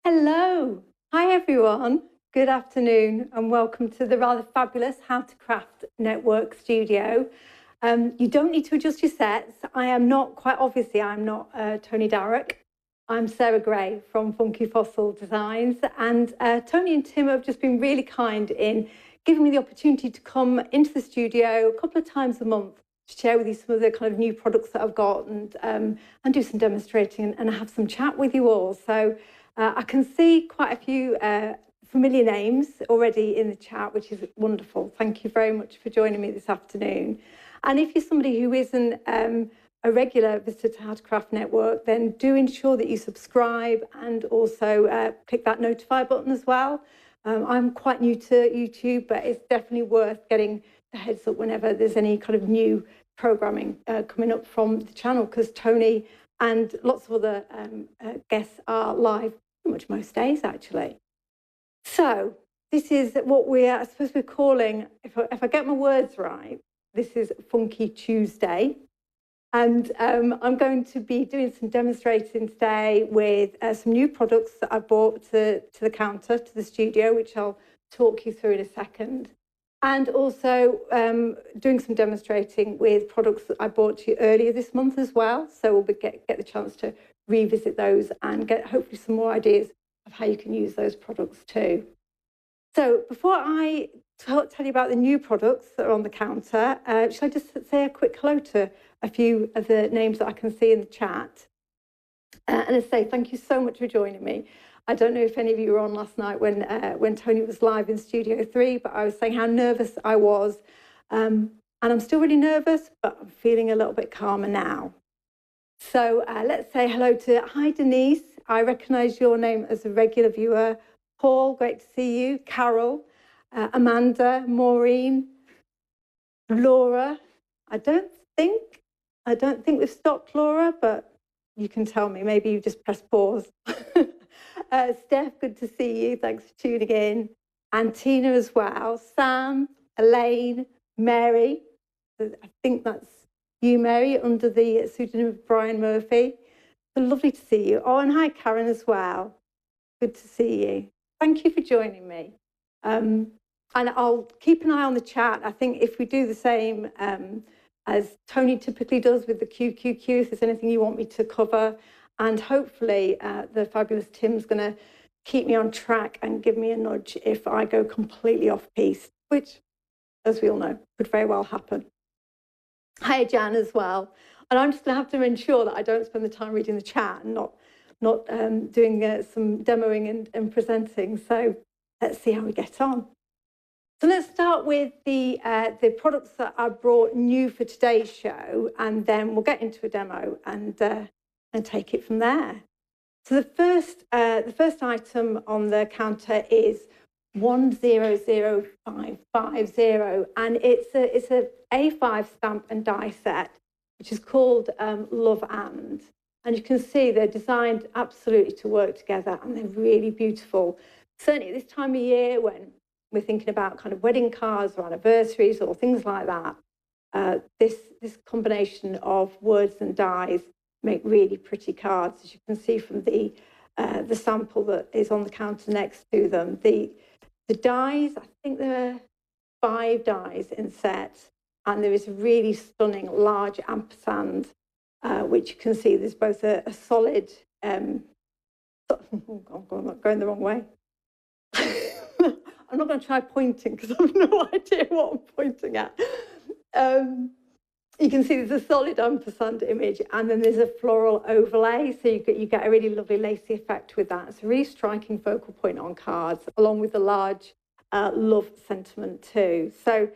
Hello. Hi, everyone. Good afternoon and welcome to the rather fabulous How to Craft Network studio. You don't need to adjust your sets. I'm not Tony Darroch. I'm Sarah Gray from Funky Fossil Designs, and Tony and Tim have just been really kind in giving me the opportunity to come into the studio a couple of times a month to share with you some of the kind of new products that I've got and do some demonstrating and have some chat with you all. So I can see quite a few familiar names already in the chat, which is wonderful. Thank you very much for joining me this afternoon. And if you're somebody who isn't a regular visitor to How to Craft Network, then do ensure that you subscribe and also click that notify button as well. I'm quite new to YouTube, but it's definitely worth getting the heads up whenever there's any kind of new programming coming up from the channel, because Tony and lots of other guests are live pretty much most days, actually. So this is what I suppose we're calling, if I get my words right, this is Funky Tuesday. And I'm going to be doing some demonstrating today with some new products that I brought to the counter, to the studio, which I'll talk you through in a second. And also doing some demonstrating with products that I bought to you earlier this month as well. So we'll get the chance to revisit those and get hopefully some more ideas of how you can use those products too. So before I tell you about the new products that are on the counter, should I just say a quick hello to a few of the names that I can see in the chat? And I say thank you so much for joining me. I don't know if any of you were on last night when Tony was live in Studio 3, but I was saying how nervous I was. And I'm still really nervous, but I'm feeling a little bit calmer now. So let's say hello to, hi Denise, I recognise your name as a regular viewer. Paul, great to see you. Carol, Amanda, Maureen, Laura. I don't think we've stopped Laura, but you can tell me, maybe you just press pause. Steph, good to see you. Thanks for tuning in. And Tina as well. Sam, Elaine, Mary. I think that's you, Mary, under the pseudonym of Brian Murphy. So lovely to see you. Oh, and hi, Karen, as well. Good to see you. Thank you for joining me. And I'll keep an eye on the chat. I think if we do the same as Tony typically does with the QQQ, if there's anything you want me to cover, and hopefully the fabulous Tim's going to keep me on track and give me a nudge if I go completely off piste, which, as we all know, could very well happen. Hi, Jan, as well. And I'm just going to have to ensure that I don't spend the time reading the chat and not doing some demoing and presenting. So let's see how we get on. So let's start with the products that I brought new for today's show, and then we'll get into a demo and take it from there. So the first item on the counter is 100550, and it's a A5 stamp and die set, which is called Love And you can see they're designed absolutely to work together, and they're really beautiful. Certainly at this time of year when we're thinking about kind of wedding cards or anniversaries or things like that, this combination of words and dies make really pretty cards, as you can see from the sample that is on the counter next to them. The dies, I think there are 5 dies in set, and there is a really stunning large ampersand, which you can see there's both a solid, I'm going the wrong way. I'm not going to try pointing because I have no idea what I'm pointing at. You can see there's a solid ampersand image, and then there's a floral overlay, so you get a really lovely lacy effect with that. It's a really striking focal point on cards, along with the large love sentiment too. So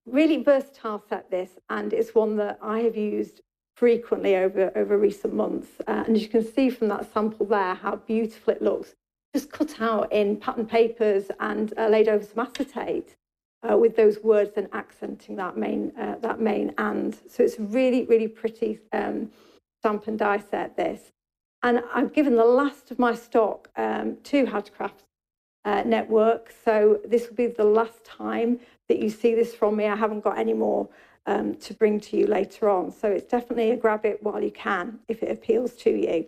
really versatile set, this, and it's one that I have used frequently over recent months. And as you can see from that sample there, how beautiful it looks, just cut out in pattern papers and laid over some acetate with those words and accenting that main and. So it's a really, really pretty stamp and die set, this. And I've given the last of my stock to How to Craft Network. So this will be the last time that you see this from me. I haven't got any more to bring to you later on. So it's definitely a grab it while you can, if it appeals to you.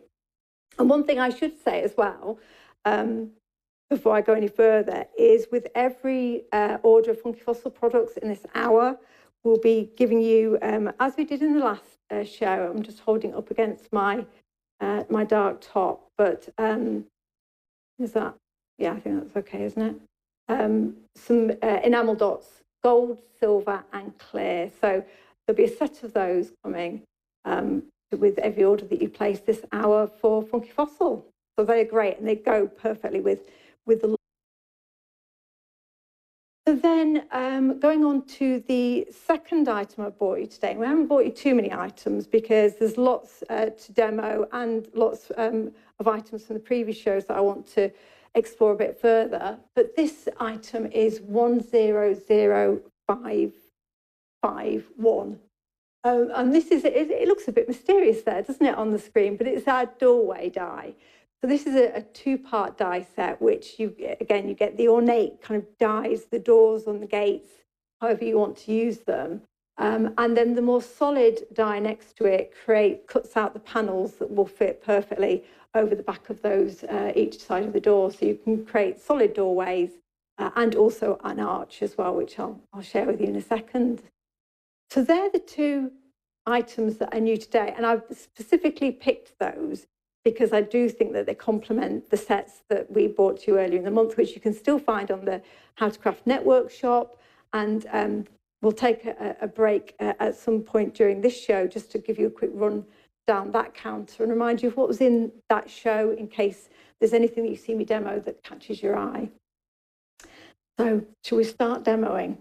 And one thing I should say as well, before I go any further, is with every order of Funky Fossil products in this hour, we'll be giving you, as we did in the last show, I'm just holding it up against my my dark top, but is that, yeah, I think that's okay, isn't it? Some enamel dots, gold, silver and clear. So there'll be a set of those coming with every order that you place this hour for Funky Fossil. So they're great and they go perfectly with the. So then going on to the second item I bought you today. We haven't bought you too many items because there's lots to demo and lots of items from the previous shows that I want to explore a bit further. But this item is 100551. And this is, it looks a bit mysterious there, doesn't it, on the screen? But it's our doorway die. So this is a two-part die set, which you get the ornate kind of dies, the doors on the gates, however you want to use them. And then the more solid die next to it cuts out the panels that will fit perfectly over the back of those, each side of the door. So you can create solid doorways and also an arch as well, which I'll share with you in a second. So they're the two items that are new today. And I've specifically picked those because I do think that they complement the sets that we bought to you earlier in the month, which you can still find on the How to Craft Network shop. And we'll take a break at some point during this show just to give you a quick run down that counter and remind you of what was in that show in case there's anything that you see me demo that catches your eye. So shall we start demoing?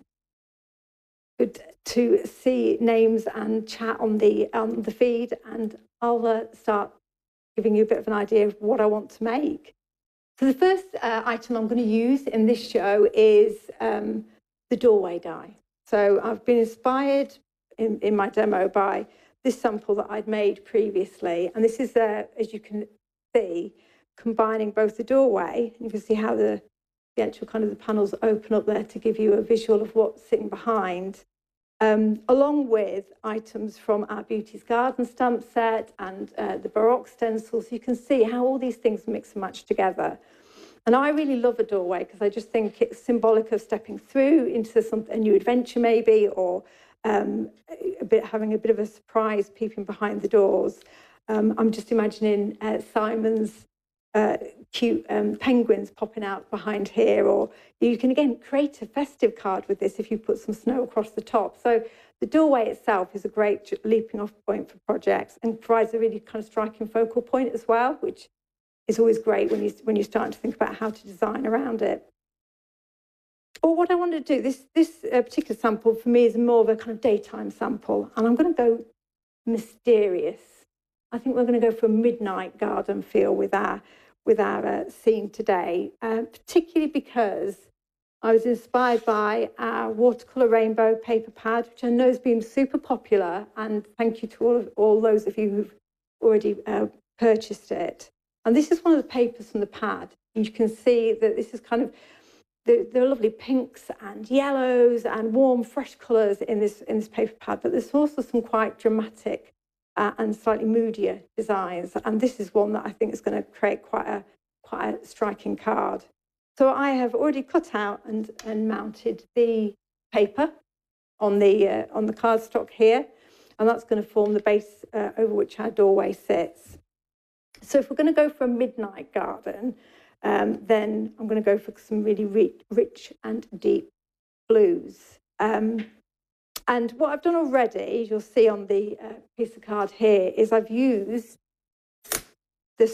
Good to see names and chat on the feed, and I'll start giving you a bit of an idea of what I want to make. So the first item I'm going to use in this show is the doorway die. So I've been inspired in my demo by this sample that I'd made previously, and this is, as you can see, combining both the doorway, you can see how the actual kind of the panels open up there to give you a visual of what's sitting behind, along with items from our Beauty's Garden stamp set and the Baroque stencils. You can see how all these things mix and match together. And I really love a doorway because I just think it's symbolic of stepping through into a new adventure maybe, or having a bit of a surprise peeping behind the doors. I'm just imagining Simon's cute penguins popping out behind here, or you can again create a festive card with this if you put some snow across the top. So the doorway itself is a great leaping off point for projects and provides a really kind of striking focal point as well, which is always great when you're starting to think about how to design around it. But what I want to do, this particular sample for me is more of a kind of daytime sample, and I'm going to go mysterious. I think we're going to go for a midnight garden feel with our scene today, particularly because I was inspired by our watercolour rainbow paper pad, which I know has been super popular, and thank you to all those of you who've already purchased it. And this is one of the papers from the pad, and you can see that this is kind of there are lovely pinks and yellows and warm, fresh colours in this paper pad, but there's also some quite dramatic and slightly moodier designs. And this is one that I think is going to create quite a striking card. So I have already cut out and mounted the paper on the cardstock here, and that's going to form the base over which our doorway sits. So if we're going to go for a midnight garden, then I'm going to go for some really rich and deep blues. And what I've done already, you'll see on the piece of card here, is I've used the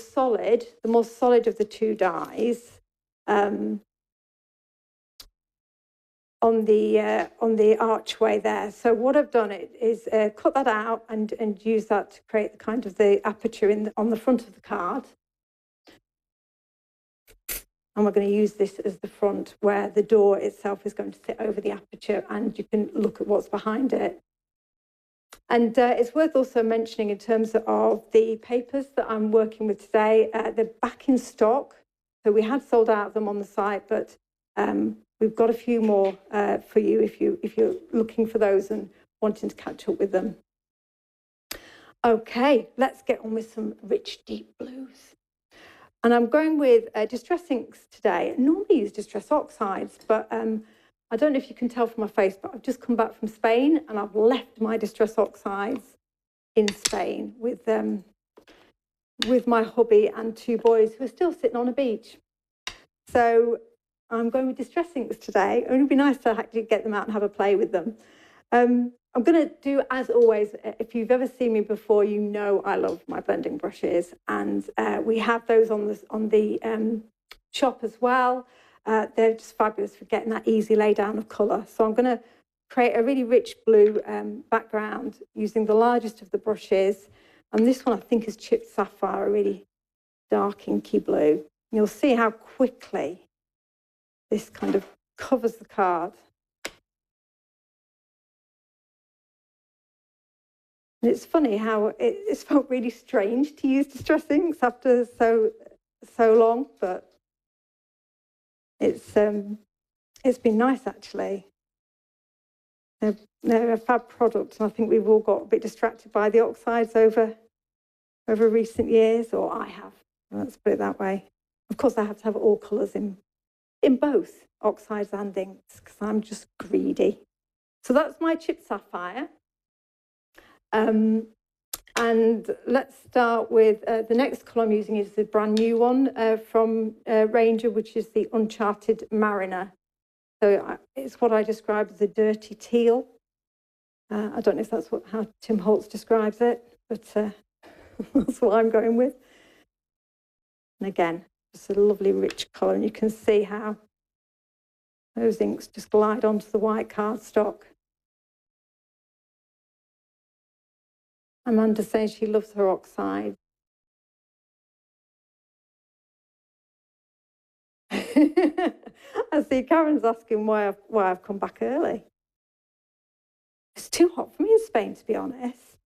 more solid of the two dies on the archway there. So what I've done is cut that out and use that to create kind of the aperture on the front of the card. And we're going to use this as the front where the door itself is going to sit over the aperture, and you can look at what's behind it. And it's worth also mentioning in terms of the papers that I'm working with today, they're back in stock. So we had sold out of them on the site, but we've got a few more for you if you're looking for those and wanting to catch up with them. Okay, let's get on with some rich, deep blues. And I'm going with Distress inks today. I normally use Distress oxides, but I don't know if you can tell from my face, but I've just come back from Spain and I've left my Distress oxides in Spain with my hubby and 2 boys who are still sitting on a beach. So I'm going with Distress inks today. It would be nice to actually get them out and have a play with them. I'm going to do, as always, if you've ever seen me before, you know I love my blending brushes, and we have those on the shop as well. They're just fabulous for getting that easy lay down of colour. So I'm going to create a really rich blue background using the largest of the brushes. And this one I think is chipped sapphire, a really dark inky blue. And you'll see how quickly this kind of covers the card. And it's funny how it's felt really strange to use Distress inks after so long, but it's been nice actually. They're a fab product, and I think we've all got a bit distracted by the oxides over recent years, or I have. Let's put it that way. Of course, I have to have all colours in both oxides and inks because I'm just greedy. So that's my chipped sapphire. And let's start with the next colour I'm using is the brand new one from Ranger, which is the Uncharted Mariner. So it's what I describe as a dirty teal. I don't know if that's how Tim Holtz describes it, but that's what I'm going with. And again, just a lovely rich colour, and you can see how those inks just glide onto the white cardstock. Amanda says she loves her oxide. I see Karen's asking why I've come back early. It's too hot for me in Spain, to be honest.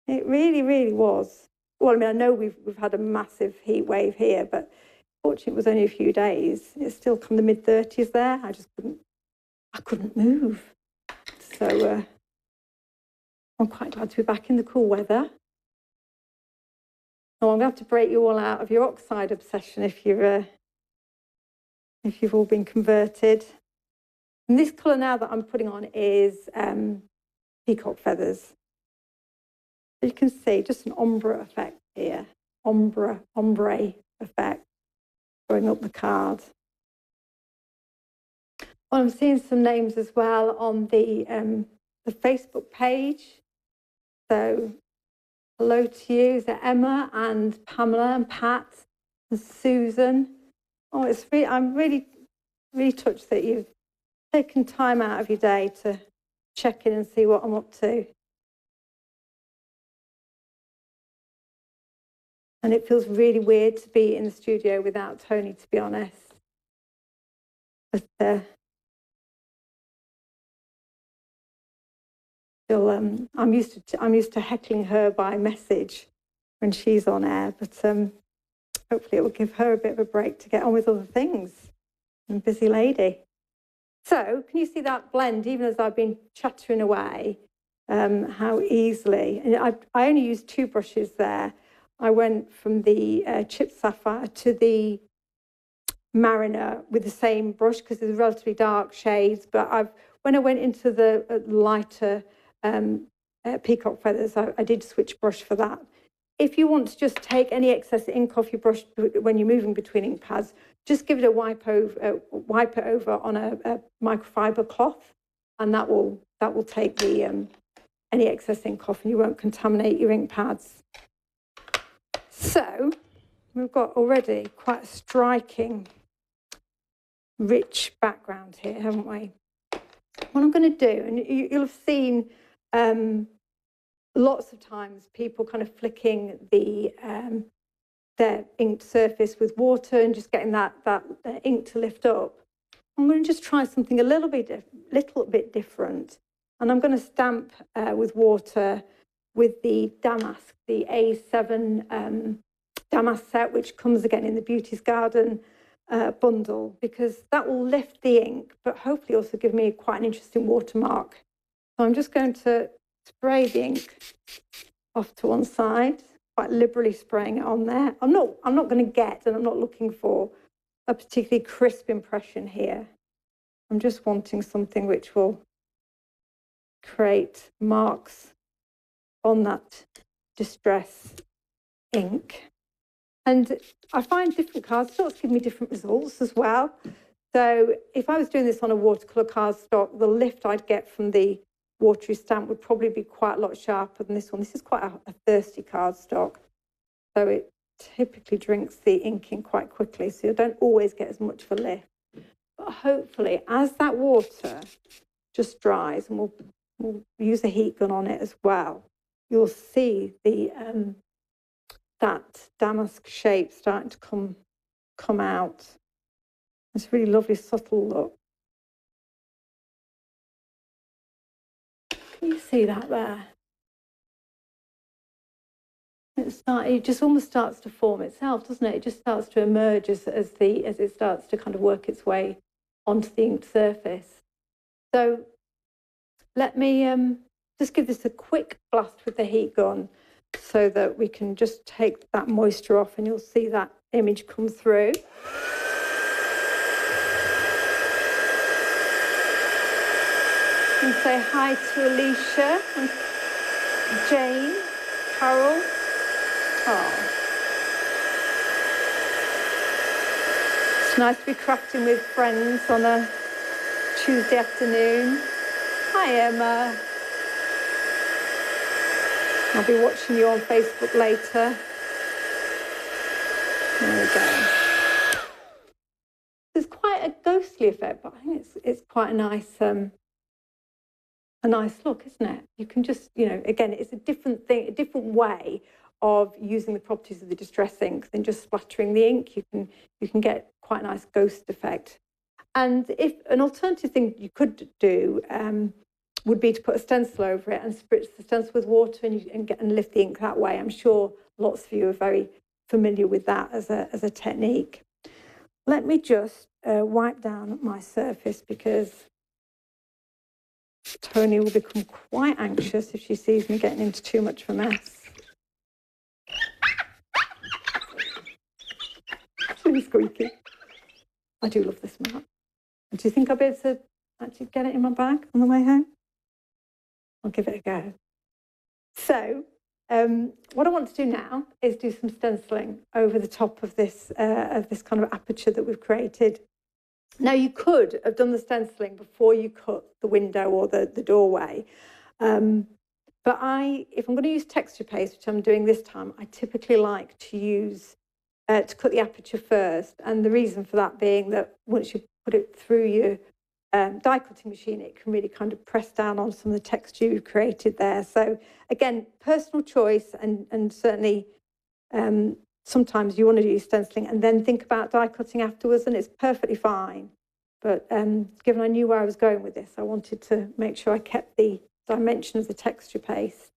It really, really was. Well, I mean, I know we've had a massive heat wave here, but fortunately it was only a few days. It's still kind of mid-30s there. I couldn't move. So I'm quite glad to be back in the cool weather. Oh, I'm going to have to break you all out of your oxide obsession if you've all been converted. And this colour now that I'm putting on is peacock feathers. So you can see just an ombre effect here. Ombre effect going up the card. Well, I'm seeing some names as well on the Facebook page. So hello to you, so Emma and Pamela and Pat and Susan. Oh, I'm really, really touched that you've taken time out of your day to check in and see what I'm up to. And it feels really weird to be in the studio without Tony, to be honest. But still, I'm used to heckling her by message when she's on air, but hopefully it will give her a bit of a break to get on with other things. I'm a busy lady. So can you see that blend, even as I've been chattering away, how easily, and I only used 2 brushes there. I went from the chipped sapphire to the Mariner with the same brush because it's relatively dark shades, but when I went into the lighter peacock feathers, I did switch brush for that. If you want to just take any excess ink off your brush when you're moving between ink pads, just give it a wipe it over on a microfiber cloth, and that will take the any excess ink off, and you won't contaminate your ink pads. So we've got already quite a striking, rich background here, haven't we? What I'm going to do, and you'll have seen lots of times people kind of flicking their inked surface with water and just getting that ink to lift up. I'm going to just try something a little bit different, and I'm going to stamp with water with the damask, the A7 damask set, which comes again in the Beauty's Garden bundle, because that will lift the ink, but hopefully also give me quite an interesting watermark. So I'm just going to spray the ink off to one side. quite liberally spraying it on there. I'm not going to get, and I'm not looking for a particularly crisp impression here. I'm just wanting something which will create marks on that distress ink. And I find different cardstocks give me different results as well. So if I was doing this on a watercolour cardstock, the lift I'd get from the watery stamp would probably be quite a lot sharper than this one. This is quite a thirsty cardstock, so it typically drinks the ink in quite quickly, so you don't always get as much of a lift. But hopefully, as that water just dries, and we'll use a heat gun on it as well, you'll see the that damask shape starting to come out. It's a really lovely, subtle look. Can you see that there? It just almost starts to form itself, doesn't it? It just starts to emerge as it starts to kind of work its way onto the inked surface. So let me just give this a quick blast with the heat gun so that we can just take that moisture off, and you'll see that image come through. And say hi to Alicia and Jane, Carol. Oh. It's nice to be crafting with friends on a Tuesday afternoon. Hi, Emma. I'll be watching you on Facebook later. There we go. There's quite a ghostly effect, but I think it's quite a nice look, isn't it? You can just, again, it's a different thing, a different way of using the properties of the distress ink than just splattering the ink. You can get quite a nice ghost effect. And if an alternative thing you could do would be to put a stencil over it and spritz the stencil with water and lift the ink that way. I'm sure lots of you are very familiar with that as a technique. Let me just wipe down my surface, because Tony will become quite anxious if she sees me getting into too much of a mess. It's really squeaky. I do love this map. Do you think I'll be able to actually get it in my bag on the way home? I'll give it a go. So what I want to do now is do some stenciling over the top of this kind of aperture that we've created. Now, you could have done the stenciling before you cut the window or the doorway. But if I'm going to use texture paste, which I'm doing this time, I typically like to use to cut the aperture first. And the reason for that being that once you put it through your die cutting machine, it can really kind of press down on some of the texture you've created there. So again, personal choice, and certainly sometimes you want to do stenciling and then think about die cutting afterwards, and it's perfectly fine. But given I knew where I was going with this, I wanted to make sure I kept the dimension of the texture paste.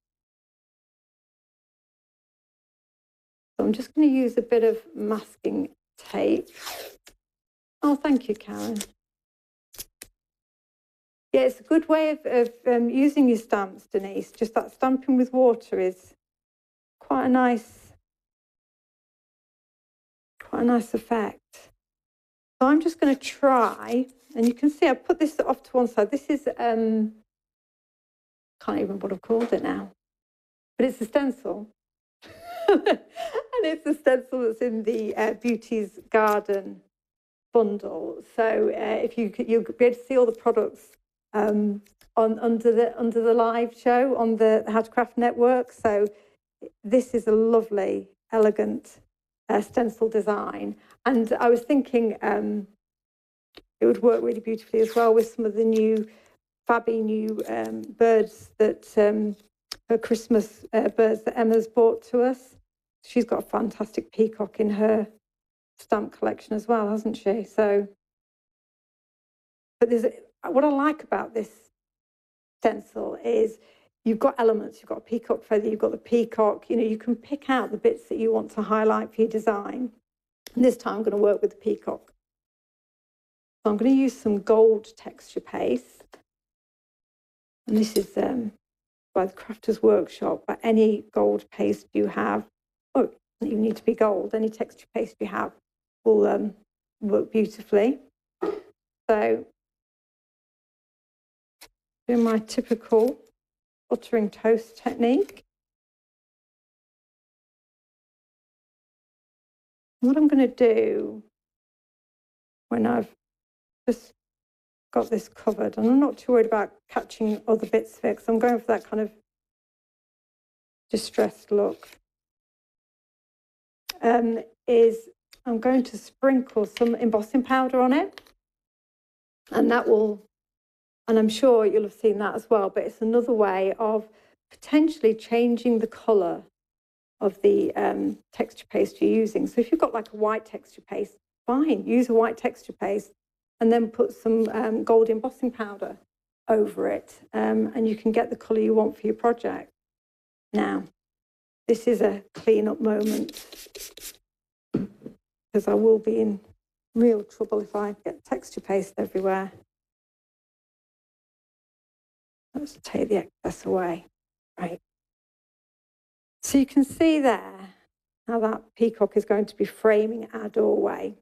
So I'm just going to use a bit of masking tape. Oh, thank you, Karen. Yeah, it's a good way of using your stamps, Denise. Just that stamping with water is quite a nice effect. So I'm just going to try, and you can see I put this off to one side. This is, can't even remember what I've called it now, but it's a stencil. And it's a stencil that's in the Beauty's Garden bundle. So if you'll be able to see all the products under the live show on the How to Craft Network. So this is a lovely, elegant stencil design, and I was thinking it would work really beautifully as well with some of the new fabby new birds that her Christmas birds that Emma's bought to us. She's got a fantastic peacock in her stamp collection as well, hasn't she? So, but what I like about this stencil is you've got elements. You've got a peacock feather, you've got the peacock. You can pick out the bits that you want to highlight for your design. And this time I'm going to work with the peacock. So I'm going to use some gold texture paste. And this is by the Crafters Workshop, but any gold paste you have doesn't even need to be gold. Any texture paste you have will work beautifully. So, doing my typical buttering toast technique. What I'm going to do when I've just got this covered, and I'm not too worried about catching other bits of it, because I'm going for that kind of distressed look, is I'm going to sprinkle some embossing powder on it, and that will, and I'm sure you'll have seen that as well, but it's another way of potentially changing the colour of the texture paste you're using. So if you've got like a white texture paste, fine, use a white texture paste and then put some gold embossing powder over it, and you can get the colour you want for your project. Now, this is a clean-up moment, because I will be in real trouble if I get texture paste everywhere. Let's take the excess away. Right. So you can see there how that peacock is going to be framing our doorway.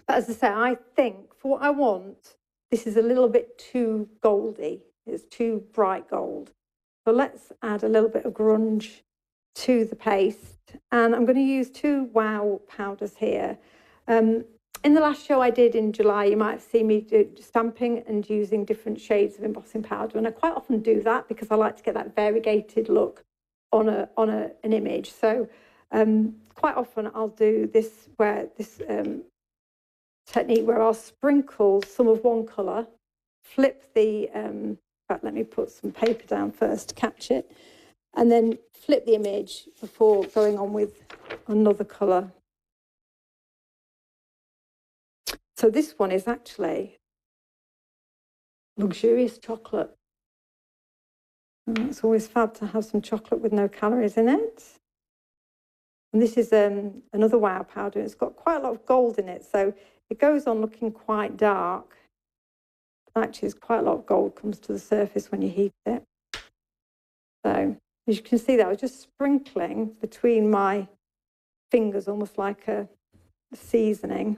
But as I say, I think for what I want, this is a little bit too goldy. It's too bright gold. So let's add a little bit of grunge to the paste. And I'm going to use 2 wow powders here. In the last show I did in July, you might have seen me stamping and using different shades of embossing powder. And I quite often do that because I like to get that variegated look on an image. So quite often I'll do this technique where I'll sprinkle some of one colour, flip the, in fact, let me put some paper down first to catch it, and then flip the image before going on with another colour. So this one is actually luxurious chocolate. And it's always fab to have some chocolate with no calories in it. And this is another wow powder. It's got quite a lot of gold in it, so it goes on looking quite dark. Actually, it's quite a lot of gold comes to the surface when you heat it. So as you can see there, I was just sprinkling between my fingers, almost like a seasoning.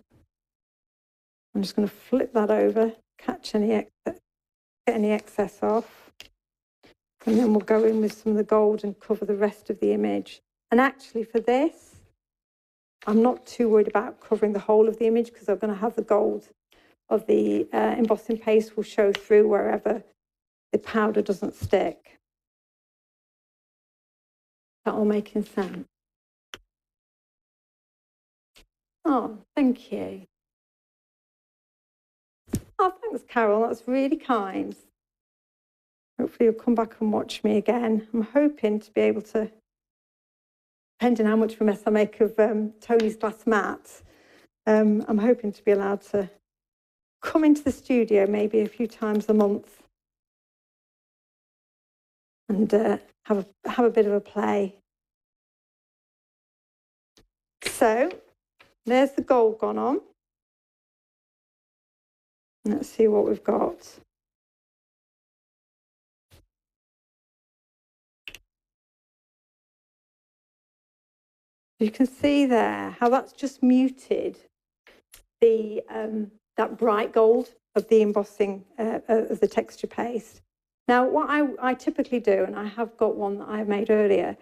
I'm just going to flip that over, catch any excess, get any excess off. And then we'll go in with some of the gold and cover the rest of the image. And actually for this, I'm not too worried about covering the whole of the image, because I'm going to have the gold of the embossing paste will show through wherever the powder doesn't stick. That all making sense? Oh, thank you. Oh, thanks, Carol. That's really kind. Hopefully you'll come back and watch me again. I'm hoping to be able to, depending on how much of a mess I make of Tony's glass mat, I'm hoping to be allowed to come into the studio maybe a few times a month and have a bit of a play. So there's the gold gone on. Let's see what we've got. You can see there how that's just muted the that bright gold of the embossing of the texture paste. Now, what I typically do, and I have got one that I made earlier,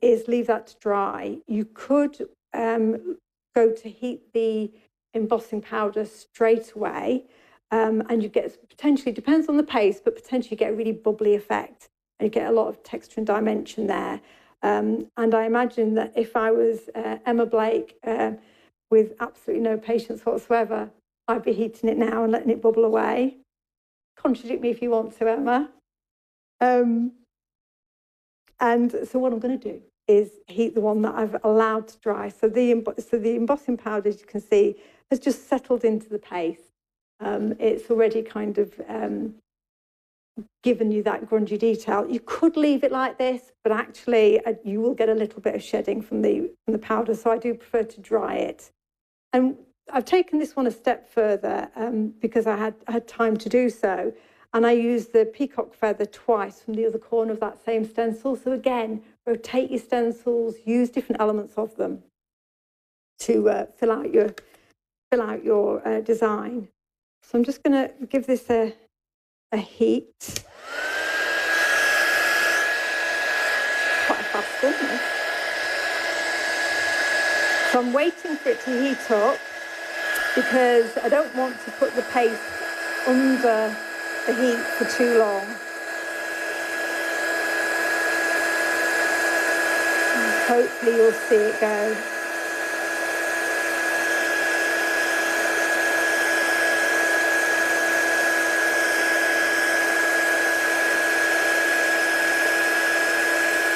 is leave that to dry. You could go to heat the embossing powder straight away, and you get, potentially, depends on the paste, but potentially get a really bubbly effect, and you get a lot of texture and dimension there. And I imagine that if I was Emma Blake with absolutely no patience whatsoever, I'd be heating it now and letting it bubble away. Contradict me if you want to, Emma. And so what I'm going to do is heat the one that I've allowed to dry. So the embossing powder, as you can see, has just settled into the paste. It's already kind of given you that grungy detail. You could leave it like this, but actually you will get a little bit of shedding from the powder, so I do prefer to dry it. And I've taken this one a step further because I had time to do so, and I used the peacock feather twice from the other corner of that same stencil. So again, rotate your stencils, use different elements of them to fill out your design. So I'm just going to give this a heat. Quite a fast one, isn't it? So I'm waiting for it to heat up because I don't want to put the paste under the heat for too long. And hopefully you'll see it go.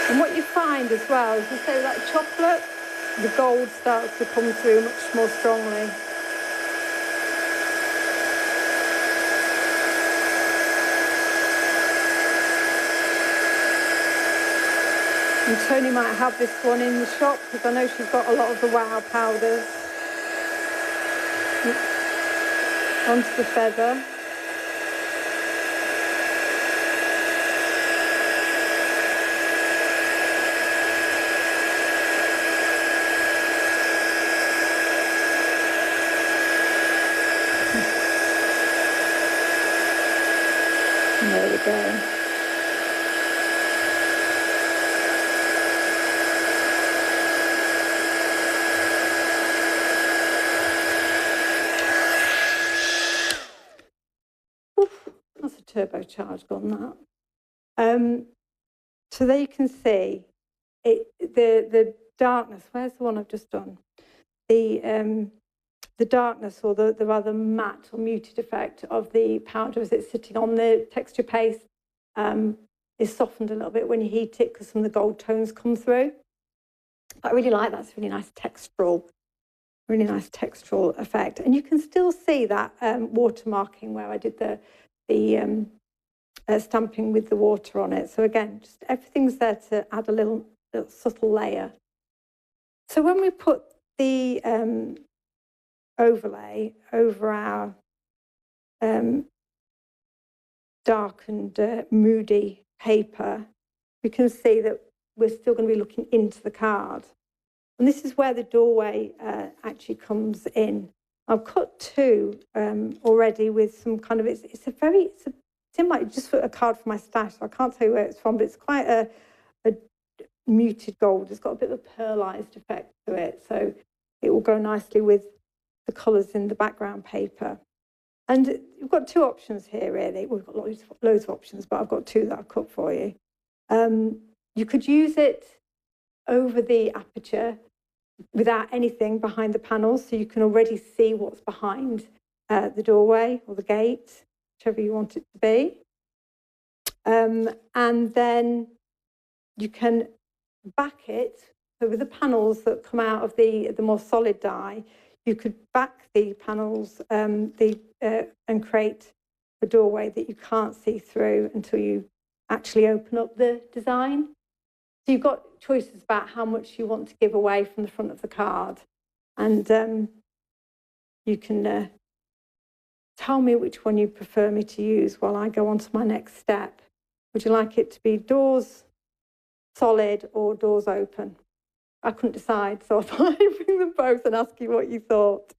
And what you find as well is, you say that chocolate, the gold starts to come through much more strongly. And Tony might have this one in the shop because I know she's got a lot of the wow powders. Onto the feather. And there we go. That's a turbocharged on that. So there you can see the darkness. Where's the one I've just done? The darkness, or the rather matte or muted effect of the powder as it's sitting on the texture paste is softened a little bit when you heat it because some of the gold tones come through. I really like that. It's really nice textural effect. And you can still see that watermarking where I did the stamping with the water on it. So again, just everything's there to add a little subtle layer. So when we put the overlay over our dark and moody paper, we can see that we're still going to be looking into the card. And this is where the doorway actually comes in. I've cut two already with some kind of, it's in my, just for a card for my stash. So I can't tell you where it's from, but it's quite a muted gold. It's got a bit of a pearlized effect to it. So it will go nicely with the colours in the background paper. And you've got two options here, really. We've got loads of options, but I've got two that I've cut for you. You could use it over the aperture without anything behind the panels, so you can already see what's behind the doorway or the gate, whichever you want it to be. And then you can back it, so with the panels that come out of the more solid die, you could back the panels and create a doorway that you can't see through until you actually open up the design. So you've got choices about how much you want to give away from the front of the card. And you can tell me which one you prefer me to use while I go on to my next step. Would you like it to be doors solid or doors open? I couldn't decide, so I thought I'd bring them both and ask you what you thought.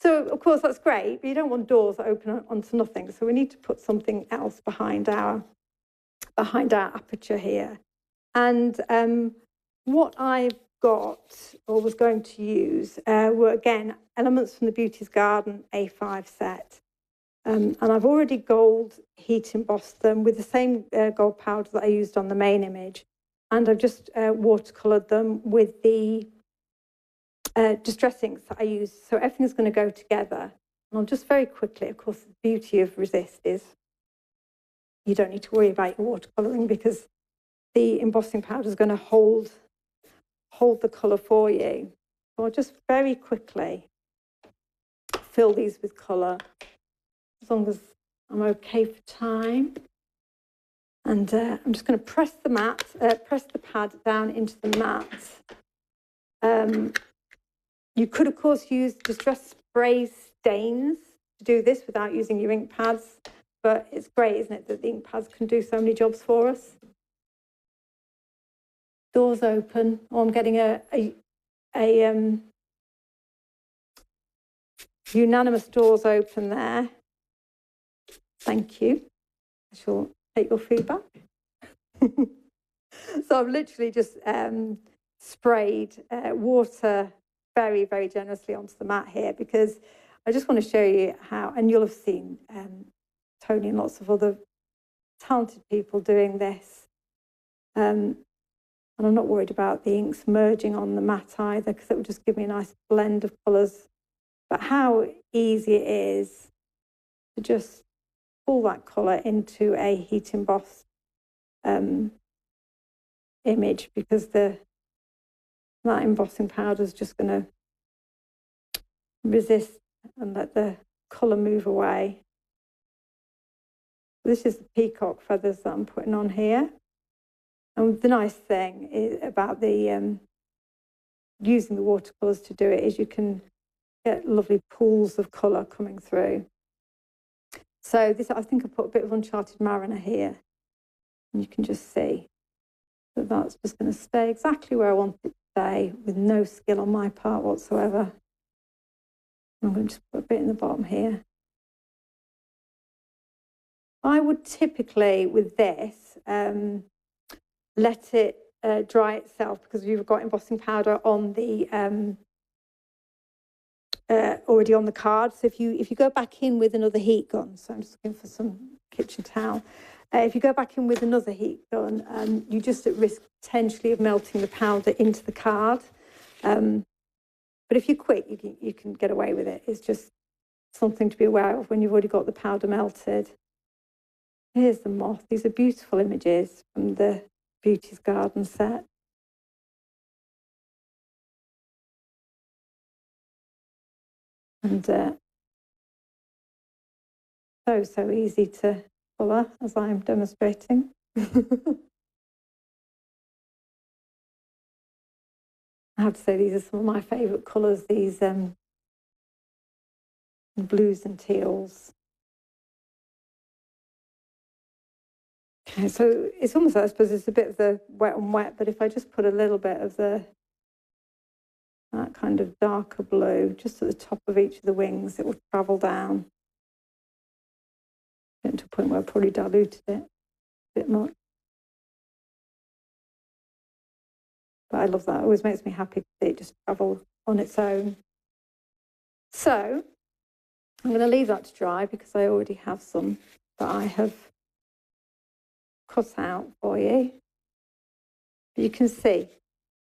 So, of course, that's great, but you don't want doors that open onto nothing. So we need to put something else behind our aperture here. And what I've got, or was going to use, were, again, elements from the Beauty's Garden A5 set. And I've already gold heat embossed them with the same gold powder that I used on the main image. And I've just watercoloured them with the distress inks that I use. So everything's going to go together. And I'll just very quickly, of course, the beauty of Resist is you don't need to worry about your watercolouring because the embossing powder is going to hold the colour for you. So I'll just very quickly fill these with colour, as long as I'm okay for time. And I'm just going to press the pad down into the mat. You could, of course, use distress spray stains to do this without using your ink pads, but it's great, isn't it, that the ink pads can do so many jobs for us. Doors open. Oh, I'm getting a unanimous doors open there. Thank you. I shall take your feedback. So I've literally just sprayed water very, very generously onto the mat here, because I just want to show you how, and you'll have seen Tony and lots of other talented people doing this. And I'm not worried about the inks merging on the mat either, because it will just give me a nice blend of colours. But how easy it is to just pull that colour into a heat embossed image, because that embossing powder is just going to resist and let the colour move away. This is the peacock feathers that I'm putting on here. And the nice thing is about the using the watercolours to do it is you can get lovely pools of colour coming through. So this, I think I put a bit of Uncharted Mariner here, and you can just see that that's just going to stay exactly where I want it to stay, with no skill on my part whatsoever. I'm going to just put a bit in the bottom here. I would typically, with this, let it dry itself, because you've got embossing powder on the already on the card. So if you go back in with another heat gun, so I'm just looking for some kitchen towel. If you go back in with another heat gun, you're just at risk potentially of melting the powder into the card. But if you're quick, you can get away with it. It's just something to be aware of when you've already got the powder melted. Here's the moth. These are beautiful images from the Beauty's Garden set. And so easy to colour, as I'm demonstrating. I have to say, these are some of my favourite colours, these blues and teals. Okay, so it's almost, I suppose, it's a bit of the wet on wet, but if I just put a little bit of that kind of darker blue just at the top of each of the wings, it will travel down. Get to a point where I probably diluted it a bit much. But I love that. It always makes me happy to see it just travel on its own. So I'm going to leave that to dry, because I already have some that I have cut out for you. But you can see,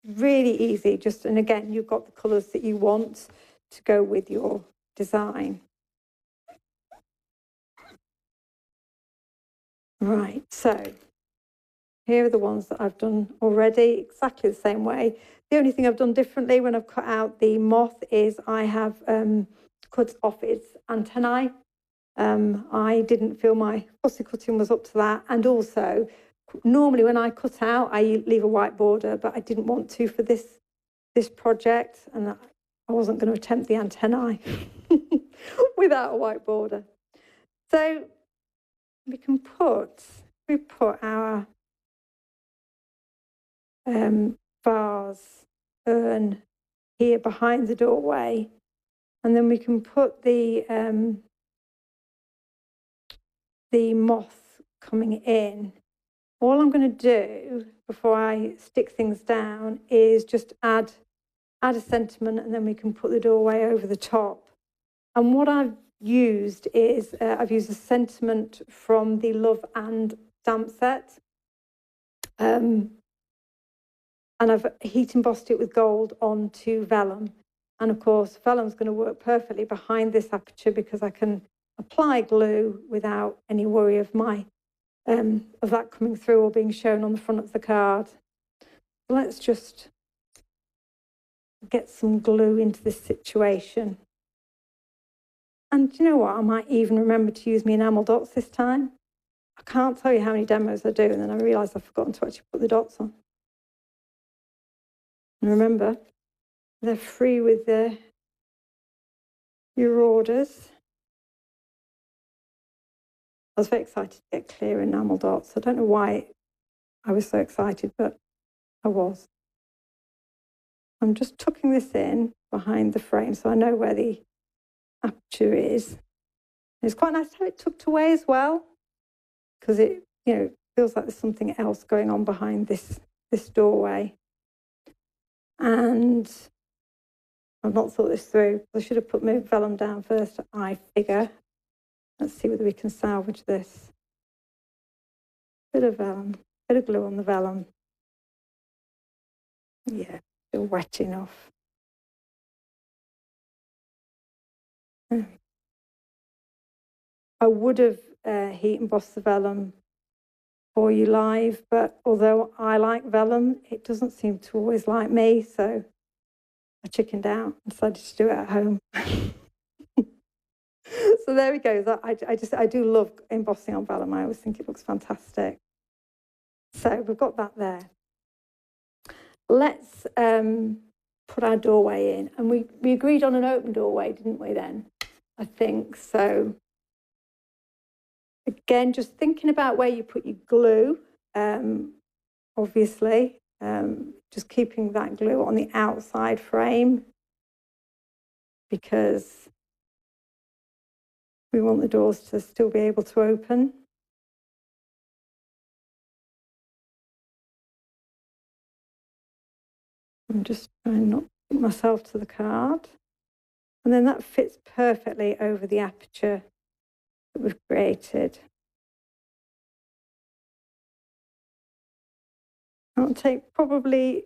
really easy. And again, you've got the colours that you want to go with your design. Right, so here are the ones that I've done already, exactly the same way. The only thing I've done differently when I've cut out the moth is I have cut off its antennae. I didn't feel my fussy cutting was up to that. And also, normally when I cut out, I leave a white border, but I didn't want to for this project, and I wasn't going to attempt the antennae without a white border. So we put our vase urn here behind the doorway, and then we can put the moth coming in. All I'm going to do before I stick things down is just add a sentiment, and then we can put the doorway over the top. And what I've used is I've used a sentiment from the Love and stamp set. And I've heat embossed it with gold onto vellum. And of course, vellum's going to work perfectly behind this aperture, because I can apply glue without any worry of of that coming through or being shown on the front of the card. Let's just get some glue into this situation. And do you know what? I might even remember to use my enamel dots this time. I can't tell you how many demos I do, and then I realise I've forgotten to actually put the dots on. And remember, they're free with your orders. I was very excited to get clear enamel dots. I don't know why I was so excited, but I was. I'm just tucking this in behind the frame so I know where the aperture is. It's quite nice to have it tucked away as well, because it, feels like there's something else going on behind this doorway. And I've not thought this through. I should have put my vellum down first, I figure. Let's see whether we can salvage this. Bit of vellum, bit of glue on the vellum. Yeah, still wet enough. I would have heat embossed the vellum for you live, but although I like vellum, it doesn't seem to always like me, so I chickened out and decided to do it at home. So there we go. I do love embossing on vellum. I always think it looks fantastic. So we've got that there. Let's put our doorway in, and we agreed on an open doorway, didn't we then? I think so. Again, just thinking about where you put your glue, obviously, just keeping that glue on the outside frame, because we want the doors to still be able to open. I'm just trying not to put myself to the card. And then that fits perfectly over the aperture that we've created. I'll take probably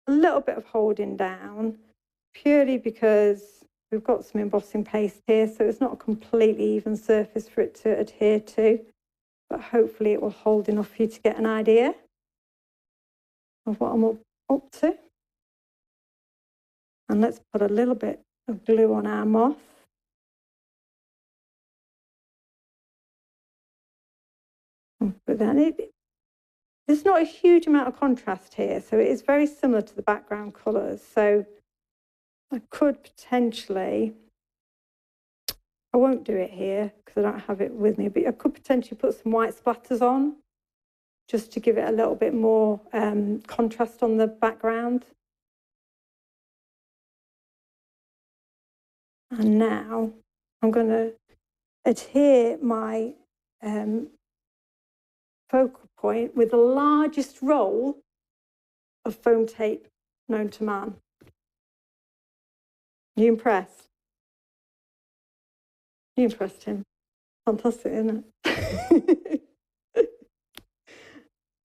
a little bit of holding down, purely because we've got some embossing paste here, so it's not a completely even surface for it to adhere to, but hopefully it will hold enough for you to get an idea of what I'm up to. And let's put a little bit of glue on our moth. But then there's not a huge amount of contrast here, so it is very similar to the background colours. So I could potentially, I won't do it here because I don't have it with me, but I could potentially put some white splatters on just to give it a little bit more contrast on the background. And now I'm going to adhere my focal point with the largest roll of foam tape known to man. You impressed? You impressed him. Fantastic, isn't it?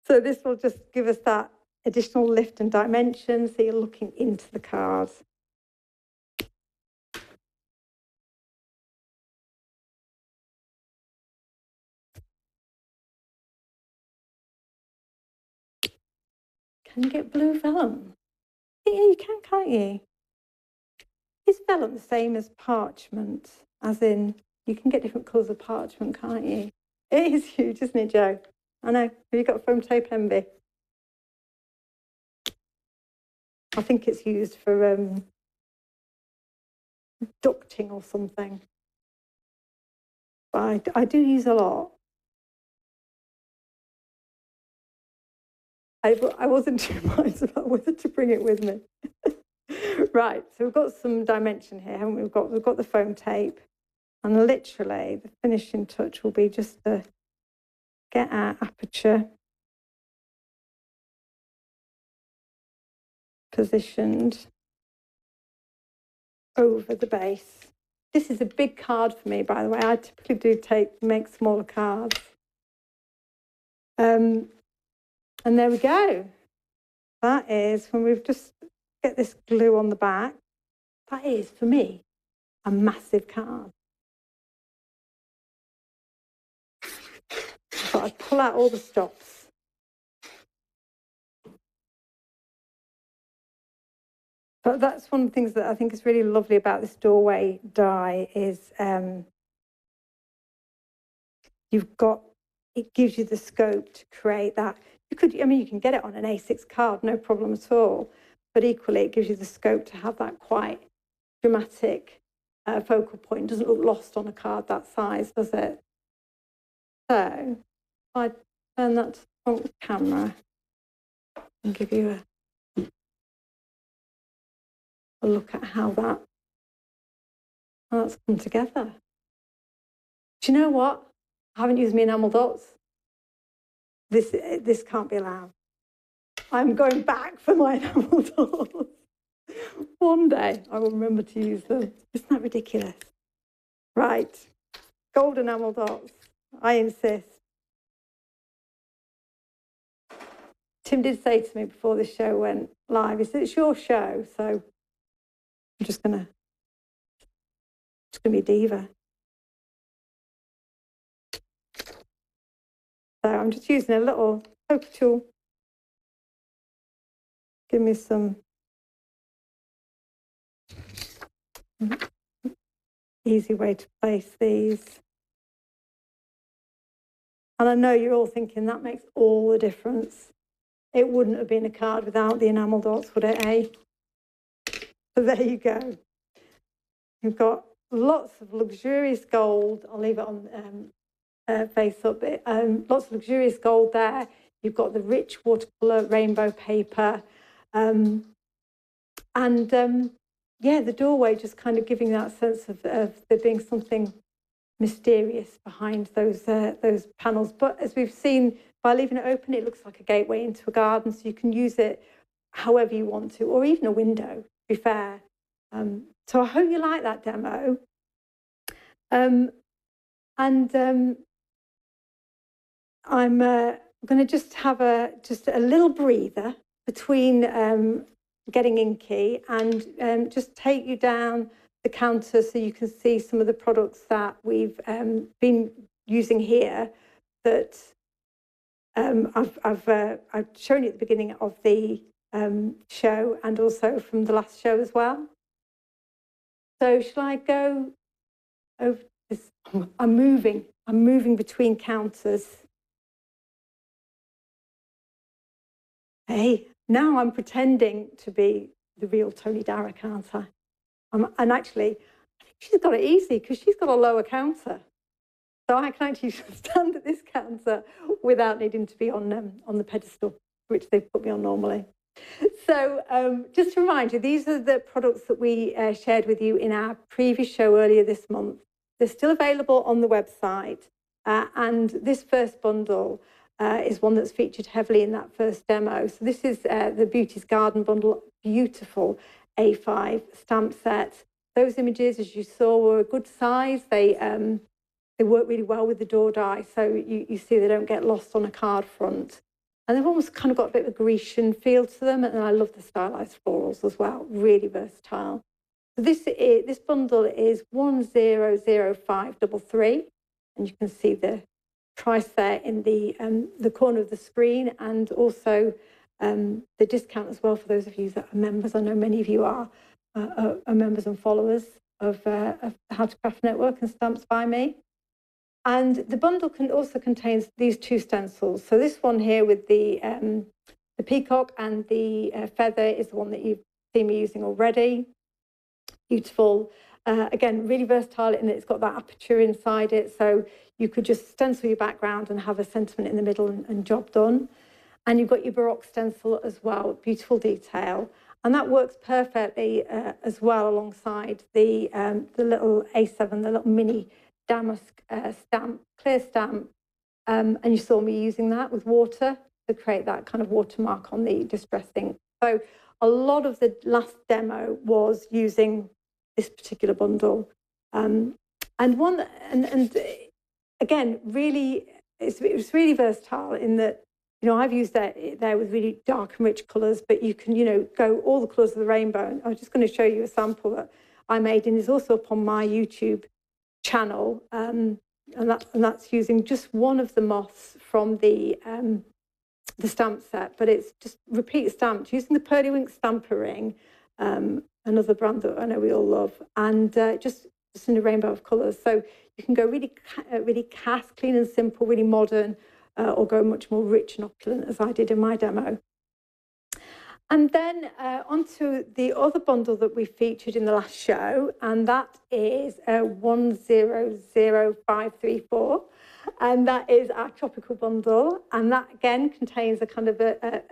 So this will just give us that additional lift and dimension, so you're looking into the cards. Can you get blue vellum? Yeah, you can, can't you? Is vellum the same as parchment? As in, you can get different colours of parchment, can't you? It is huge, isn't it, Joe? I know. Have you got foam tape envy? I think it's used for ducting or something. But I do use a lot. I wasn't too minds about whether to bring it with me. Right, so we've got some dimension here, haven't we? We've got the foam tape, and literally the finishing touch will be just to get our aperture positioned over the base. This is a big card for me, by the way. I typically do make smaller cards. And there we go. That is, when we've just get this glue on the back, that is, for me, a massive card. So I pull out all the stops. But that's one of the things that I think is really lovely about this doorway die is it gives you the scope to create that. You can get it on an A6 card, no problem at all. But equally, it gives you the scope to have that quite dramatic focal point. It doesn't look lost on a card that size, does it? So I turn that to the front camera and give you a look at how that's come together. Do you know what? I haven't used my enamel dots. This can't be allowed. I'm going back for my enamel dots. One day I will remember to use them. Isn't that ridiculous? Right, gold enamel dots. I insist. Tim did say to me before the show went live, he said, it's your show, so I'm just gonna be a diva. So I'm just using a little poker tool. Give me some easy way to place these. And I know you're all thinking that makes all the difference. It wouldn't have been a card without the enamel dots, would it, eh? So there you go. You've got lots of luxurious gold. I'll leave it on face up. Lots of luxurious gold there. You've got the rich watercolour rainbow paper. Yeah, the doorway just kind of giving that sense of there being something mysterious behind those panels. But as we've seen, by leaving it open, it looks like a gateway into a garden, so you can use it however you want to, or even a window, to be fair. So I hope you like that demo. I'm going to just have a little breather between getting inky and just take you down the counter so you can see some of the products that we've been using here that I've shown you at the beginning of the show and also from the last show as well. So shall I go over this? I'm moving between counters. Hey, now I'm pretending to be the real Tony Darragh, aren't I? And actually, I think she's got it easy because she's got a lower counter. So I can actually stand at this counter without needing to be on the pedestal, which they've put me on normally. So just to remind you, these are the products that we shared with you in our previous show earlier this month. They're still available on the website. And this first bundle is one that's featured heavily in that first demo. So this is the Beauty's Garden bundle, beautiful A5 stamp set. Those images, as you saw, were a good size. They work really well with the door die, so you see they don't get lost on a card front. And they've almost kind of got a bit of a Grecian feel to them, and I love the stylized florals as well, really versatile. So this bundle is 100533, and you can see the price there in the corner of the screen, and also the discount as well for those of you that are members. I know many of you are members and followers of How to Craft Network and Stamps by Me. And the bundle also contains these two stencils. So this one here with the peacock and the feather is the one that you've seen me using already. Beautiful. Again, really versatile in that it's got that aperture inside it. So you could just stencil your background and have a sentiment in the middle and job done. And you've got your Baroque stencil as well, beautiful detail. And that works perfectly as well alongside the little A7, the little mini damask stamp, clear stamp. And you saw me using that with water to create that kind of watermark on the distress ink. So a lot of the last demo was using this particular bundle. And again, really, it was really versatile in that, you know, I've used that there with really dark and rich colours, but you can, you know, go all the colours of the rainbow. And I'm just going to show you a sample that I made, and is also up on my YouTube channel. And that's using just one of the moths from the stamp set, but it's just repeat stamped using the Pearly Wink stamper ring, another brand that I know we all love, and just in a rainbow of colours. So you can go really cast, clean and simple, really modern, or go much more rich and opulent as I did in my demo. And then onto the other bundle that we featured in the last show, and that is 100534. And that is our tropical bundle. And that, again, contains a kind of a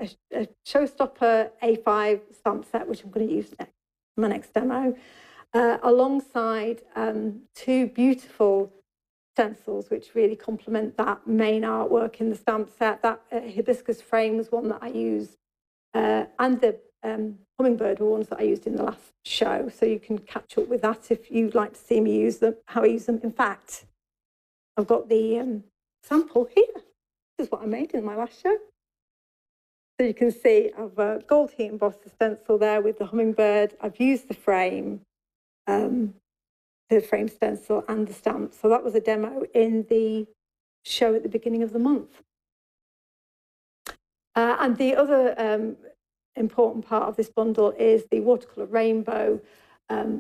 showstopper A5 stamp set, which I'm going to use next. my next demo, alongside two beautiful stencils which really complement that main artwork in the stamp set. That hibiscus frame was one that I used, and the hummingbird were ones that I used in the last show, so you can catch up with that if you'd like to see me use them, how I use them. In fact, I've got the sample here. This is what I made in my last show. So you can see I've gold heat embossed the stencil there with the hummingbird. I've used the frame stencil and the stamp. So that was a demo in the show at the beginning of the month. And the other important part of this bundle is the watercolour rainbow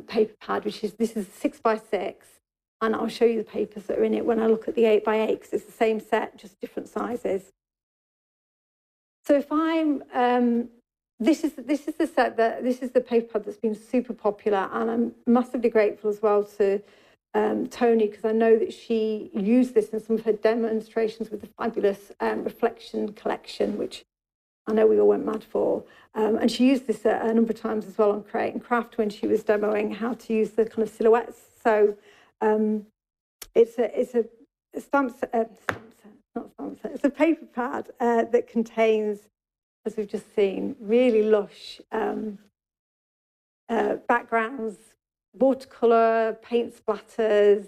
paper pad, this is 6x6, and I'll show you the papers that are in it when I look at the 8x8, because it's the same set, just different sizes. So if I'm, this is the paper pad that's been super popular, and I'm massively grateful as well to Tony, because I know that she used this in some of her demonstrations with the fabulous reflection collection, which I know we all went mad for. And she used this a number of times as well on Create and Craft when she was demoing how to use the kind of silhouettes. So it's a stamp set, not stamp set, it's a paper pad that contains, as we've just seen, really lush backgrounds, watercolour, paint splatters,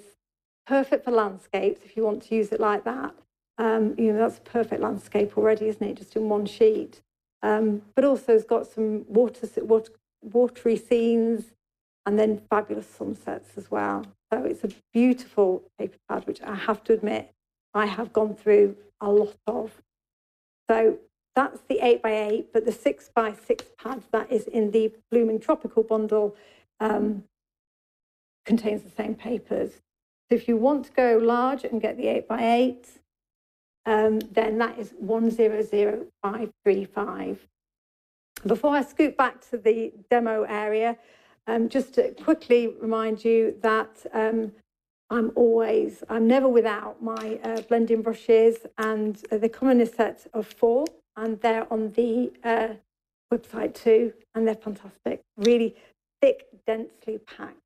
perfect for landscapes if you want to use it like that. That's a perfect landscape already, isn't it? Just in one sheet. But also it's got some watery scenes, and then fabulous sunsets as well. So it's a beautiful paper pad, which I have to admit I have gone through a lot of. So that's the 8x8, but the 6x6 pad that is in the Blooming Tropical bundle contains the same papers. So if you want to go large and get the 8x8, then that is 100535. Before I scoot back to the demo area, just to quickly remind you that I'm never without my blending brushes, and they come in a set of 4, and they're on the website too, and they're fantastic. Really thick, densely packed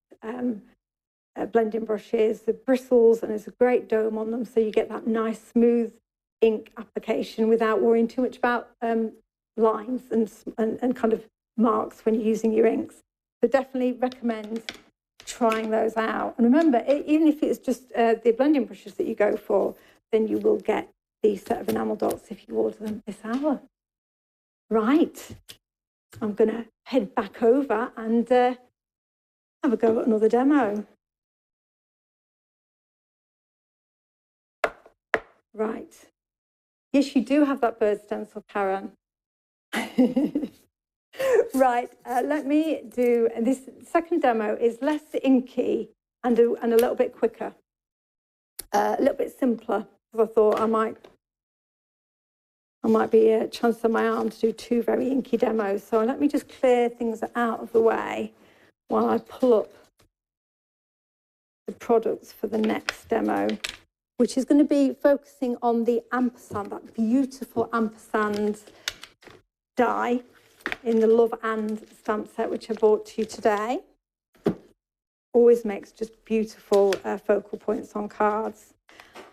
blending brushes, the bristles, and there's a great dome on them, so you get that nice smooth ink application without worrying too much about lines and kind of marks when you're using your inks. So definitely recommend trying those out. And remember, even if it's just the blending brushes that you go for, then you will get the set of enamel dots if you order them this hour. Right, I'm going to head back over and have a go at another demo. Right. Yes, you do have that bird stencil, Karen. Right, let me do, this second demo is less inky and a little bit quicker, a little bit simpler, because I thought I might be chancing my arm to do 2 very inky demos. So let me just clear things out of the way while I pull up the products for the next demo, which is going to be focusing on the ampersand, that beautiful ampersand die in the Love and stamp set, which I brought to you today. Always makes just beautiful focal points on cards.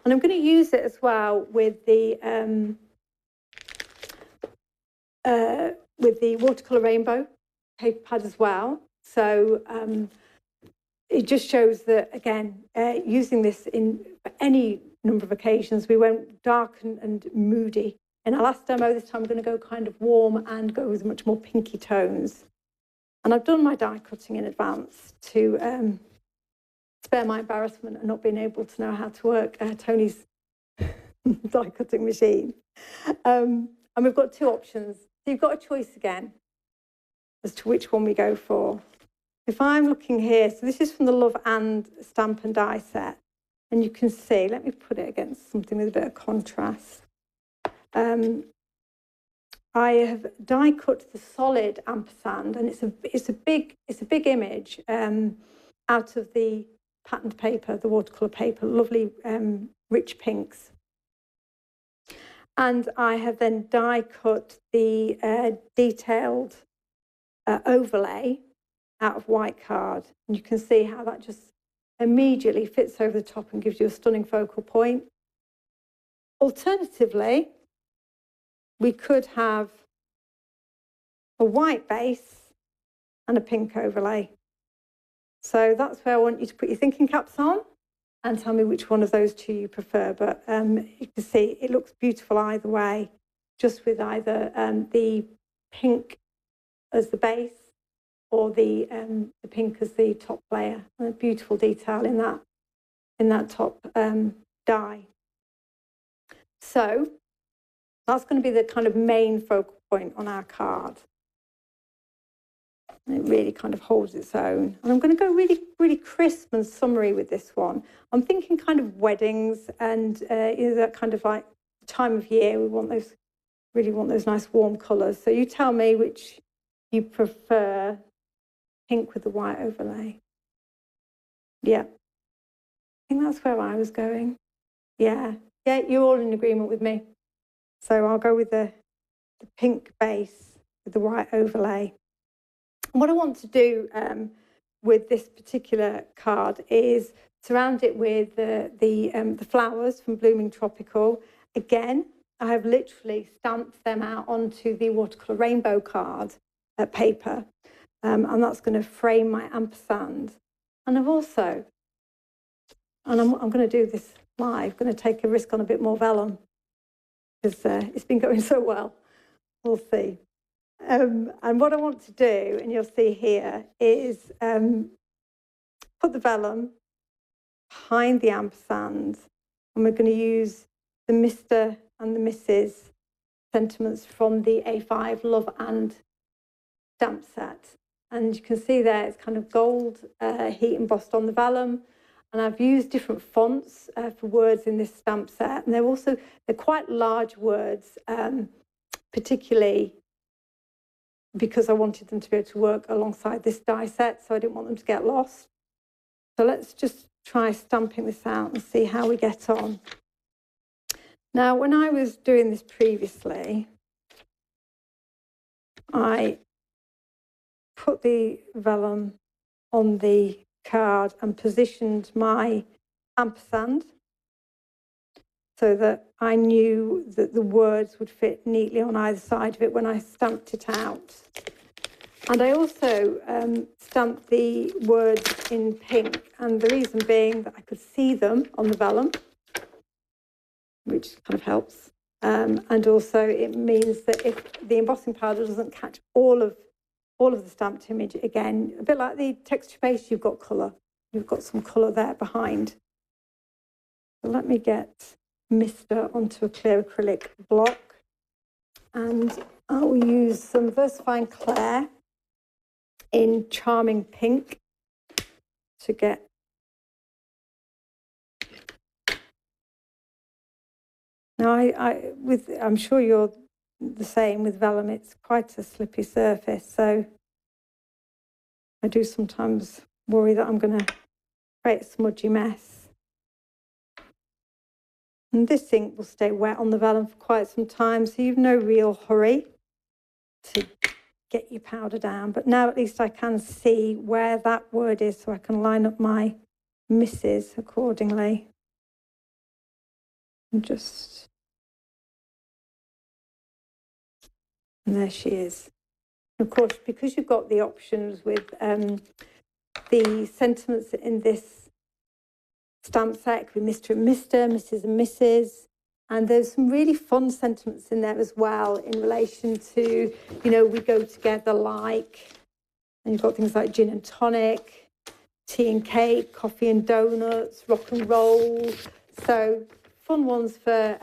And I'm going to use it as well with the watercolour rainbow paper pad as well. So it just shows that, again, using this in any number of occasions. We went dark and moody in our last demo. This time I'm going to go kind of warm and go with much more pinky tones. And I've done my die cutting in advance to spare my embarrassment and not being able to know how to work Tony's die cutting machine. And we've got 2 options. So you've got a choice again as to which one we go for. If I'm looking here, so this is from the Love and stamp and die set. And you can see, let me put it against something with a bit of contrast. I have die cut the solid ampersand, and it's a big image out of the patterned paper, the watercolour paper, lovely rich pinks. And I have then die cut the detailed overlay out of white card. And you can see how that just immediately fits over the top and gives you a stunning focal point. Alternatively, we could have a white base and a pink overlay. So that's where I want you to put your thinking caps on and tell me which one of those two you prefer. But you can see it looks beautiful either way, just with either the pink as the base or the pink as the top layer. And a beautiful detail in that top die. So that's going to be the kind of main focal point on our card. And it really kind of holds its own. And I'm going to go really, really crisp and summery with this one. I'm thinking kind of weddings and that kind of like time of year. We want those, really want those nice warm colours. So you tell me which you prefer. Pink with the white overlay. Yeah. I think that's where I was going. Yeah. Yeah, you're all in agreement with me. So I'll go with the pink base with the white overlay. What I want to do with this particular card is surround it with the flowers from Blooming Tropical. Again, I have literally stamped them out onto the watercolour rainbow card paper, and that's going to frame my ampersand. And I've also, and I'm going to do this live, going to take a risk on a bit more vellum because it's been going so well. We'll see. And what I want to do, and you'll see here, is put the vellum behind the ampersand, and we're going to use the Mr. and the Mrs. sentiments from the A5 Love and stamp set. And you can see there it's kind of gold heat embossed on the vellum. And I've used different fonts for words in this stamp set. And they're quite large words, particularly because I wanted them to be able to work alongside this die set, so I didn't want them to get lost. So let's just try stamping this out and see how we get on. Now, when I was doing this previously, I put the vellum on the card and positioned my ampersand so that I knew that the words would fit neatly on either side of it when I stamped it out. And I also stamped the words in pink, and the reason being that I could see them on the vellum, which kind of helps. And also it means that if the embossing powder doesn't catch all of the stamped image, again, a bit like the texture base, you've got colour. You've got some colour there behind. So let me get Mr. onto a clear acrylic block, and I will use some VersaFine Clair in Charming Pink to get now. I'm sure you're the same with vellum. It's quite a slippy surface, so I do sometimes worry that I'm going to create a smudgy mess. And this ink will stay wet on the vellum for quite some time, so you've no real hurry to get your powder down. But now at least I can see where that word is, so I can line up my misses accordingly. And there she is. Of course, because you've got the options with the sentiments in this stamp set with Mr. and Mr., Mrs. and Mrs. And there's some really fun sentiments in there as well in relation to, we go together like, and you've got things like gin and tonic, tea and cake, coffee and donuts, rock and roll. So fun ones for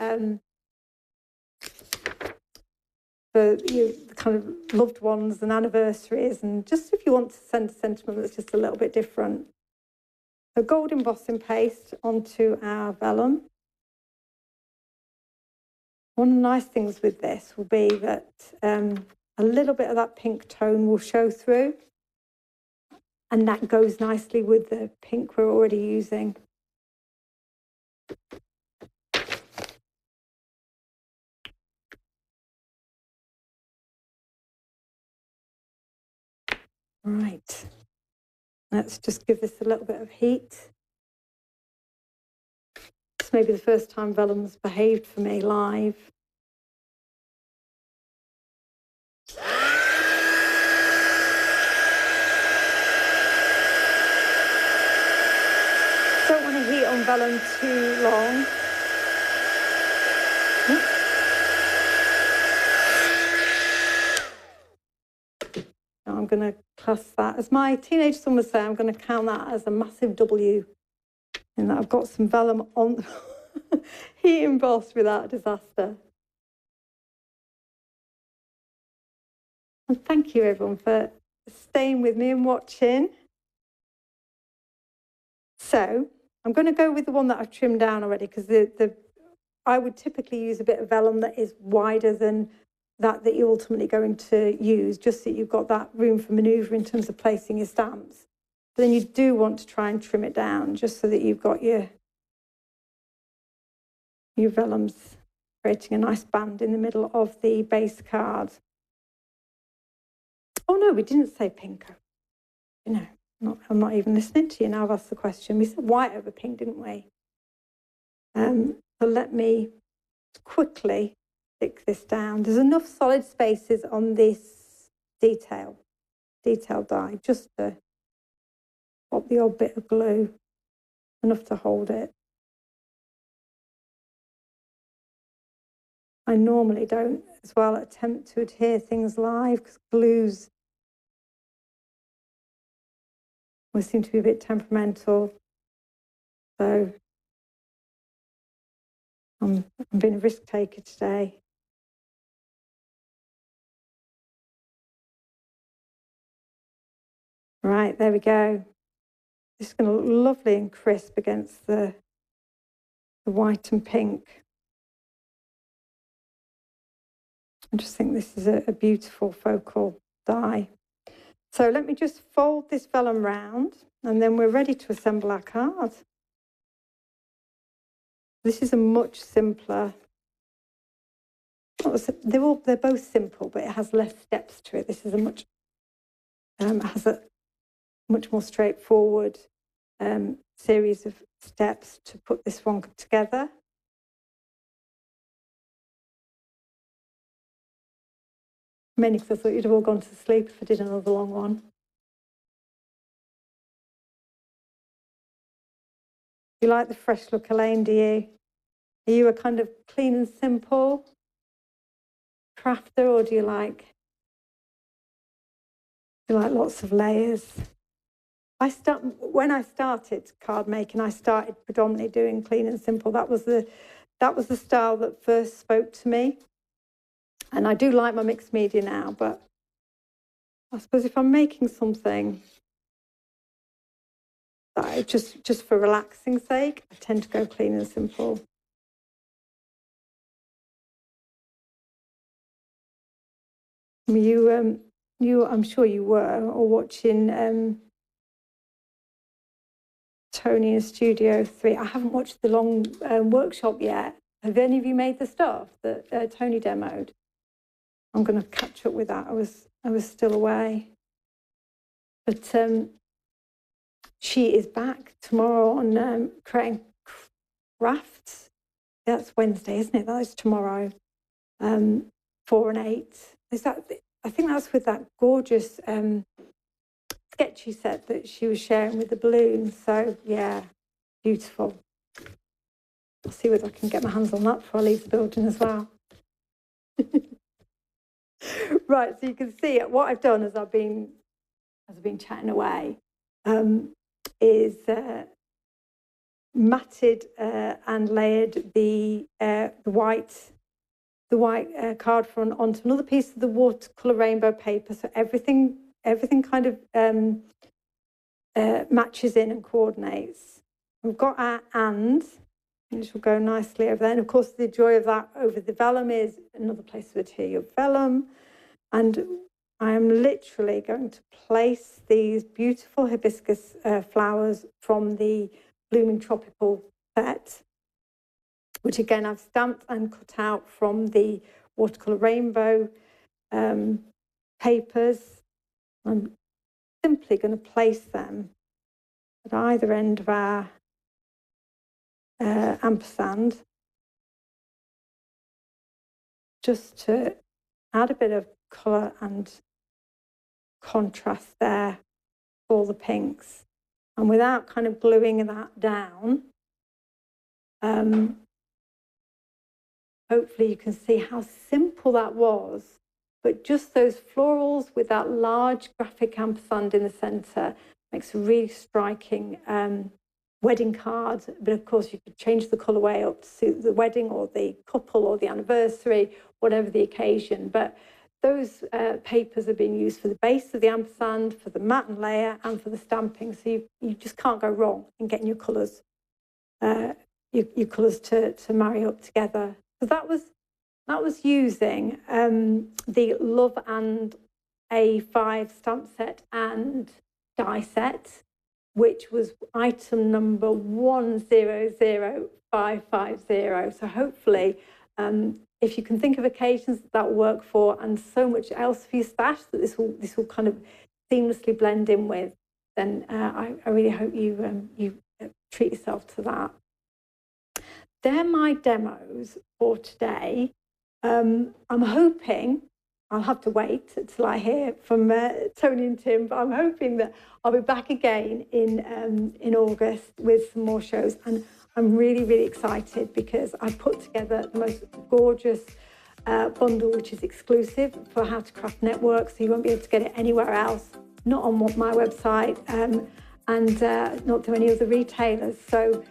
the kind of loved ones and anniversaries, and just if you want to send a sentiment that's just a little bit different. So gold embossing paste onto our vellum. One of the nice things with this will be that a little bit of that pink tone will show through, and that goes nicely with the pink we're already using. Right, Let's just give this a little bit of heat. It's maybe the first time vellum's behaved for me live. Don't want to heat on vellum too long. I'm going to class that, as my teenage son would say, I'm going to count that as a massive W, in that I've got some vellum on heat embossed without a disaster. And thank you everyone for staying with me and watching. So I'm going to go with the one that I've trimmed down already, because I would typically use a bit of vellum that is wider than that you're ultimately going to use, just so you've got that room for manoeuvre in terms of placing your stamps. But then you do want to try and trim it down, just so that you've got your vellums creating a nice band in the middle of the base card. Oh no, we didn't say pink. You know, I'm not even listening to you now. I've asked the question. We said white over pink, didn't we? So let me quickly stick this down. There's enough solid spaces on this detail die, just to pop the odd bit of glue, enough to hold it. I normally don't as well attempt to adhere things live, because glues will seem to be a bit temperamental. So I'm being a risk taker today. Right, there we go. This is going to look lovely and crisp against the white and pink. I just think this is a beautiful focal die. So let me just fold this vellum round, and then we're ready to assemble our card. This is a much simpler. They're both simple, but it has less steps to it. This is has a much more straightforward series of steps to put this one together. Mainly because I thought you'd have all gone to sleep if I did another long one. You like the fresh look, Elaine, do you? Are you a kind of clean and simple crafter, or do you like lots of layers? When I started card making, I started predominantly doing clean and simple. That was the style that first spoke to me. And I do like my mixed media now, but I suppose if I'm making something that just for relaxing sake, I tend to go clean and simple. I'm sure you were all watching Tony in Studio 3. I haven't watched the long workshop yet. Have any of you made the stuff that Tony demoed? I'm going to catch up with that. I was still away. But she is back tomorrow on creating crafts. That's Wednesday, isn't it? That is tomorrow. 4 and 8. I think that's with that gorgeous sketchy set that she was sharing with the balloons. So yeah, beautiful. I'll see whether I can get my hands on that before I leave the building as well. Right, so you can see what I've done as I've been chatting away is matted and layered the white card front onto another piece of the watercolour rainbow paper, so everything kind of matches in and coordinates. We've got our and, which will go nicely over there. And of course, the joy of that over the vellum is another place to adhere your vellum. And I am literally going to place these beautiful hibiscus flowers from the Blooming Tropical set, which again I've stamped and cut out from the watercolour rainbow papers. I'm simply going to place them at either end of our ampersand, just to add a bit of colour and contrast there for the pinks. And without kind of gluing that down, hopefully you can see how simple that was. But just those florals with that large graphic ampersand in the centre makes a really striking wedding card. But of course, you could change the colourway up to suit the wedding or the couple or the anniversary, whatever the occasion. But those papers are being used for the base of the ampersand, for the matte and layer, and for the stamping. So you just can't go wrong in getting your colours, your colours to marry up together. So that was using the Love and A5 stamp set and die set, which was item number 100550. So hopefully, if you can think of occasions that work for, and so much else for your stash that this will kind of seamlessly blend in with, then I really hope you treat yourself to that. They're my demos for today. I'm hoping, I'll have to wait till I hear from Tony and Tim, but I'm hoping that I'll be back again in August with some more shows. And I'm really, really excited because I put together the most gorgeous bundle, which is exclusive for How to Craft Network, so you won't be able to get it anywhere else, not on my website, and not through any other retailers. So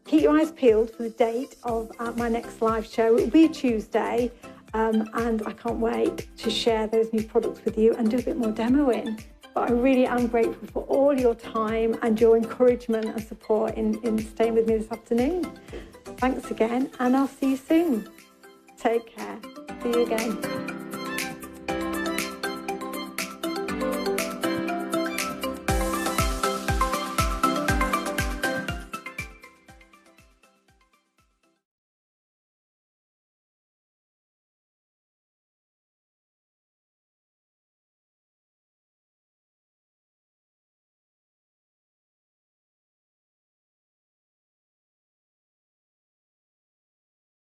keep your eyes peeled for the date of my next live show. It will be a Tuesday, and I can't wait to share those new products with you and do a bit more demoing. But I really am grateful for all your time and your encouragement and support in staying with me this afternoon. Thanks again, and I'll see you soon. Take care. See you again.